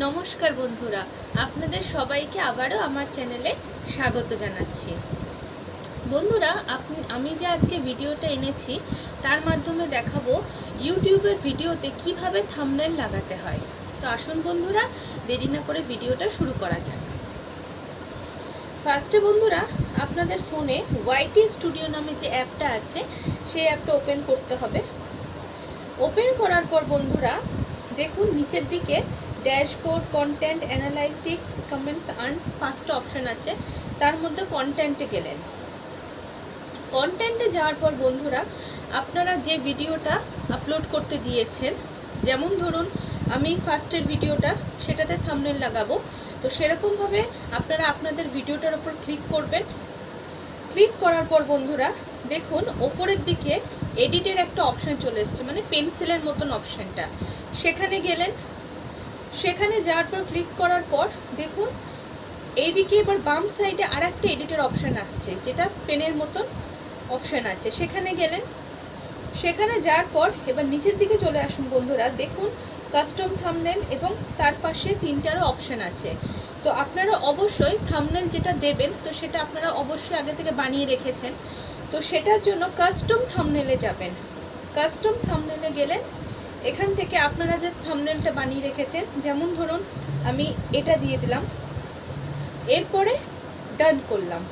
নমস্কার বন্ধুরা, আপনাদের সবাইকে আবারও আমার চ্যানেলে স্বাগত জানাচ্ছি। বন্ধুরা, আমি যে আজকে ভিডিওটা এনেছি তার মাধ্যমে দেখাবো ইউটিউবের ভিডিওতে কিভাবে থাম্বনেল লাগাতে হয়। তো আসুন বন্ধুরা, দেরি না করে ভিডিওটা শুরু করা যাক। ফার্স্টে বন্ধুরা, আপনাদের ফোনে ওয়াইটি স্টুডিও নামে যে অ্যাপটা আছে সেই অ্যাপটা ওপেন করতে হবে। ওপেন করার পর বন্ধুরা দেখুন নিচের দিকে dashboard, content, analytics, comments and 5টা অপশন আছে। তার মধ্যে কন্টেন্টে গেলেন। কন্টেন্টে যাওয়ার পর বন্ধুরা আপনারা যে ভিডিওটা আপলোড করতে দিয়েছেন, যেমন ধরুন আমি ফার্স্টের ভিডিওটা, সেটাতে থাম্বনেল লাগাবো, তো সেরকমভাবে আপনারা আপনাদের ভিডিওটার উপর ক্লিক করবেন। ক্লিক করার পর বন্ধুরা দেখুন ওপরের দিকে এডিটের একটা অপশান চলে এসছে, মানে পেন্সিলের মতন অপশানটা, সেখানে গেলেন। সেখানে যাওয়ার পর ক্লিক করার পর দেখুন এইদিকে এবার বাম সাইডে আর একটা এডিটের অপশান আসছে, যেটা পেনের মতন অপশান আছে, সেখানে গেলেন। সেখানে যাওয়ার পর এবার নিচের দিকে চলে আসুন বন্ধুরা, দেখুন কাস্টম থাম্বনেল এবং তার পাশে 3টারও অপশান আছে। তো আপনারা অবশ্যই থাম্বনেল যেটা দেবেন তো সেটা আপনারা অবশ্যই আগে থেকে বানিয়ে রেখেছেন। তো সেটার জন্য কাস্টম থাম্বনেলে যাবেন। কাস্টম থাম্বনেলে গেলেন, এখান থেকে আপনারা যে থাম্বনেলটা বানিয়ে রেখেছেন, যেমন ধরুন আমি এটা দিয়ে দিলাম, এরপরে ডান করলাম।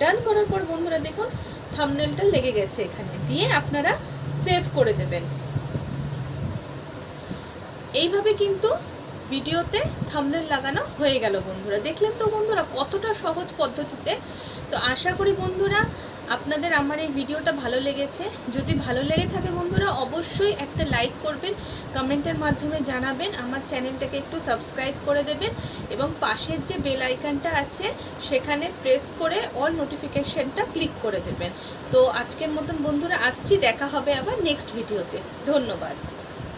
ডান করার পর বন্ধুরা দেখুন থাম্বনেলটা লেগে গেছে, এখানে দিয়ে আপনারা সেভ করে দেবেন। এইভাবে কিন্তু ভিডিওতে থাম্বনেল লাগানো হয়ে গেল বন্ধুরা। দেখলেন তো বন্ধুরা কতটা সহজ পদ্ধতিতে। তো আশা করি বন্ধুরা আপনাদের আমার এই ভিডিওটা ভালো লেগেছে। যদি ভালো লেগে থাকে বন্ধুরা অবশ্যই একটা লাইক করবেন, কমেন্টের মাধ্যমে জানাবেন, আমার চ্যানেলটাকে একটু সাবস্ক্রাইব করে দেবেন এবং পাশের যে বেল আইকনটা আছে সেখানে প্রেস করে অল নোটিফিকেশনটা ক্লিক করে দেবেন। তো আজকের মতন বন্ধুরা আসছি, দেখা হবে আবার নেক্সট ভিডিওতে। ধন্যবাদ।